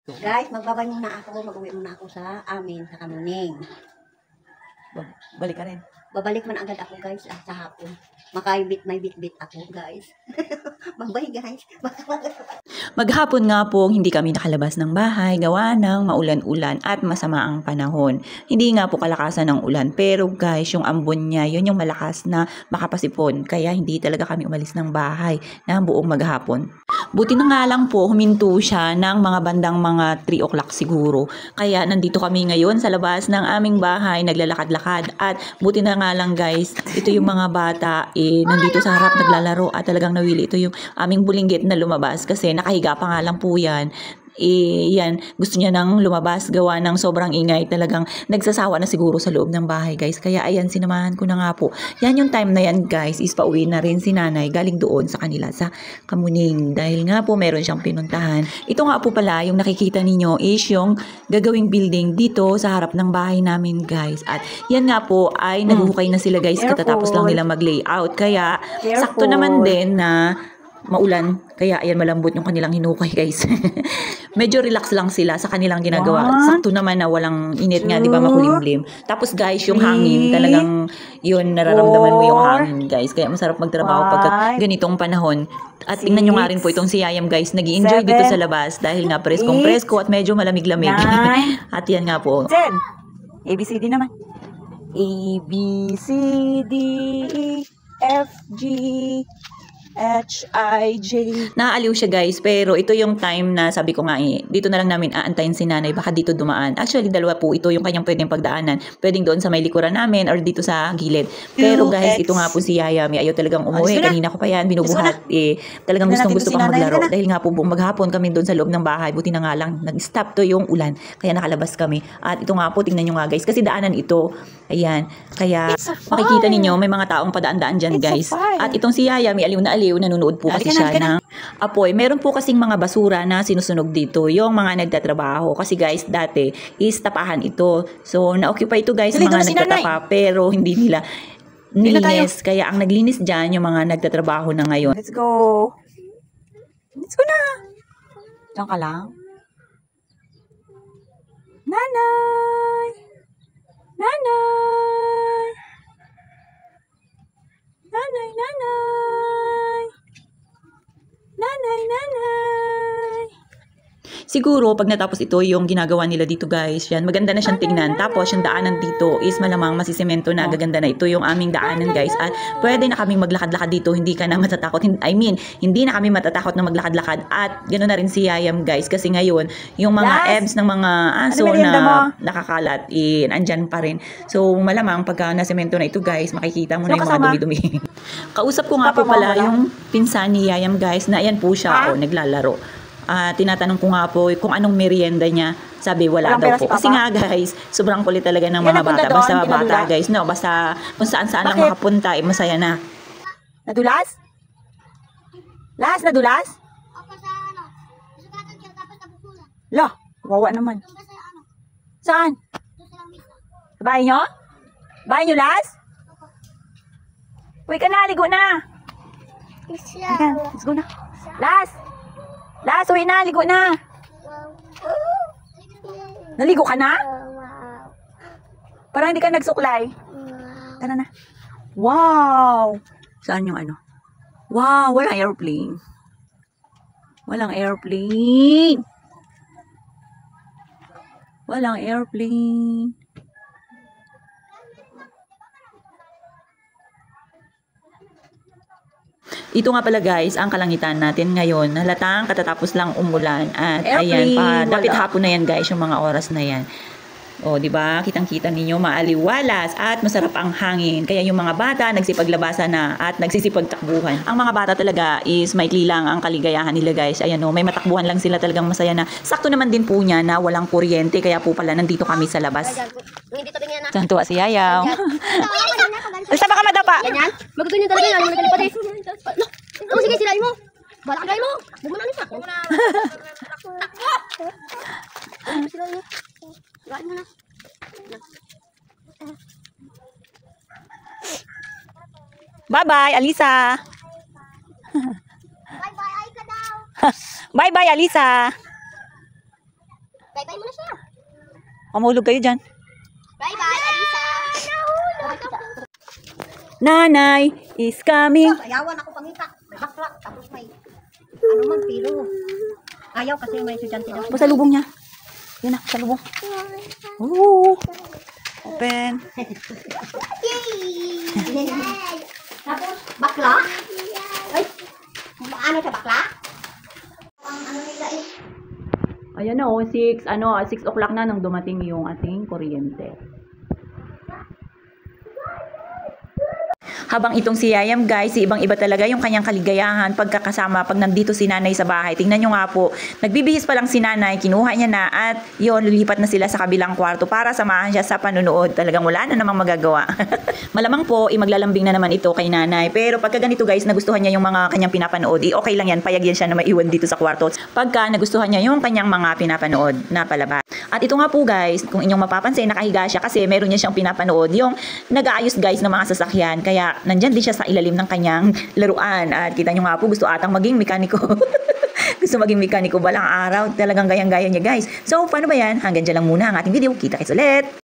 Guys, magbabay muna ako. Mag-uwi muna ako sa amin, sa Kamuning. Balik ka rin. Babalik man agad ako, guys, sa hapon. May bit-bit ako, guys. Bye-bye, guys. Maghapon nga po, hindi kami nakalabas ng bahay, gawa ng maulan-ulan at masama ang panahon. Hindi nga po kalakasan ng ulan, pero guys, yung ambon niya, yun yung malakas na makapasipon. Kaya hindi talaga kami umalis ng bahay na buong maghapon. Buti na nga lang po, huminto siya ng mga bandang mga 3 o'clock siguro. Kaya nandito kami ngayon sa labas ng aming bahay, naglalakad-lakad. At buti na nga lang guys, ito yung mga bata, nandito sa harap naglalaro at talagang nawili ito yung aming bulinggit na lumabas kasi nakahiga pa nga lang po yan. Yan, gusto niya nang lumabas gawa ng sobrang ingay, talagang nagsasawa na siguro sa loob ng bahay guys, kaya ayan, sinamahan ko na nga po. Yan yung time na yan guys, is pauwi na rin si nanay galing doon sa kanila sa Kamuning dahil nga po meron siyang pinuntahan. Ito nga po pala yung nakikita ninyo is yung gagawing building dito sa harap ng bahay namin guys, at yan nga po ay naghukay na sila guys, katatapos lang nila mag-layout, kaya sakto naman din na maulan, kaya ayan, malambot yung kanilang hinukay guys. Medyo relax lang sila sa kanilang ginagawa. Sakto naman na walang init nga, di ba, makulimlim. Tapos guys, yung hangin, talagang yun, nararamdaman mo yung hangin guys. Kaya masarap magtrabaho pagka ganitong panahon. At tingnan nyo nga rin po itong si Yayam guys, nag-i-enjoy dito sa labas dahil nga preskong-presko at medyo malamig-lamig. At yan nga po. ABCD naman. A, B, C, D, E, F, G, H, I, J. Naaaliw siya guys, pero ito yung time na sabi ko nga dito na lang namin aantayin si nanay, baka dito dumaan. Actually, dalawa po ito yung kanyang pwedeng pagdaanan. Pwedeng doon sa may likuran namin or dito sa gilid. Pero guys, ito nga po si Yayami, ayaw talagang umuwi. Kanina ko pa yan binubuhat. Talagang gustong-gusto pang maglaro. Dahil nga po buong maghapon kami doon sa loob ng bahay. Buti na nga lang, nag-stop to yung ulan. Kaya nakalabas kami. At ito nga po, tingnan nyo nga guys, kasi daanan ito. Ayan. Kaya makikita ninyo, may mga taong padaan-daan dyan guys. At itong si Yayami, aliw na aliw, nanonood po kasi siya ng apoy. Meron po kasing mga basura na sinusunog dito, yung mga nagtatrabaho. Kasi guys, dati is tapahan ito. So, na-occupy ito guys, mga nagtatapa, pero hindi nila nilinis. Kaya ang naglinis dyan, yung mga nagtatrabaho na ngayon. Let's go. Let's go na. Diyan ka lang. Nanay. Nanay. Nanay, nanay. Nanay, nanay. Siguro, pag natapos ito, yung ginagawa nila dito guys, yan, maganda na siyang tingnan. Tapos, yung daanan dito is malamang masisemento na, gaganda na. Ito yung aming daanan guys. At pwede na kaming maglakad-lakad dito, hindi ka na matatakot. I mean, hindi na kami matatakot na maglakad-lakad. At ganoon na rin si Yayam guys. Kasi ngayon, yung mga ebs ng mga aso na nakakalat, andyan pa rin. So, malamang pagka nasemento na ito guys, makikita mo na yung mga dumi-dumi. Kausap ko nga po pala yung pinsan ni Yayam guys, na ayan po siya, naglalaro. Tinatanong ko nga po kung anong merienda niya. Sabi, wala daw po. Kasi nga guys, sobrang kulit talaga ng mga bata. Basta bata guys, no? Basta kung saan-saan lang makapunta, masaya na. Nadulas? Las, nadulas? Lah, wawa naman. Saan? Sa bahay nyo? Bahay nyo, Las? Uy ka na, ligo na. Ayan, let's go na. Las! Las, uwi na, ligo na. Naligo ka na? Parang hindi ka nagsuklay. Tara na. Wow! Saan yung ano? Wow, walang airplane. Walang airplane. Walang airplane. Ito nga pala guys, ang kalangitan natin ngayon. Halatang katatapos lang umulan. At ayan pa, dapat hapon na yan guys, yung mga oras na yan. O, di ba? Kitang-kita ninyo, maaliwalas at masarap ang hangin. Kaya yung mga bata nagsipaglabasan na at nagsisipagtakbuhan. Ang mga bata talaga is maikli lang ang kaligayahan nila guys. Ayan o, may matakbuhan lang sila, talagang masaya na. Sakto naman din po niya na walang kuryente, kaya po pala nandito kami sa labas. Santuwa si Yayaw. Basta baka madapa. Ganyan? Magaganyan talaga yan. Magaganyan pati. Oh, sige, sirain mo. Balak na mo. Bumuna nito. Bumuna. Takbo! Sirain mo. Sirain mo na. Bye-bye, Alisa. Bye-bye, ay ka daw. Bye-bye, Alisa. Bye-bye muna siya. Kamulog kayo dyan. Bye-bye, Alisa. Nanay is coming. Ayawan ako pangita. May bakla. Tapos may ano man, pero ayaw kasi may estudyante daw. Pasalubong niya. Yun na, pasalubong. Oo. Open. Tapos, bakla? Ay, ano sa bakla? Ang ano nila eh. Ayan na, 6 o'clock na nang dumating yung ating kuryente. Habang itong si Yayam guys, ibang-iba talaga yung kanyang kaligayahan pagkakasama pag nandito si nanay sa bahay. Tingnan nyo nga po, nagbibihis pa lang si nanay, kinuha niya na at yun, lulipat na sila sa kabilang kwarto para samahan siya sa panunood. Talagang wala na namang magagawa. Malamang po, maglalambing na naman ito kay nanay. Pero pagka ganito guys, nagustuhan niya yung mga kanyang pinapanood, okay lang yan, payag yan siya na maiwan dito sa kwarto. Pagka nagustuhan niya yung kanyang mga pinapanood na palabas. At ito nga po guys, kung inyong mapapansin, nakahiga siya kasi meron niya siyang pinapanood, yung nag-aayos guys ng mga sasakyan. Kaya nandyan din siya sa ilalim ng kanyang laruan. At kita nyo nga po, gusto atang maging mekaniko. Gusto maging mekaniko balang araw. Talagang gayang-gaya niya guys. So, paano ba yan? Hanggang dyan lang muna ang ating video. Kita-kits ulit!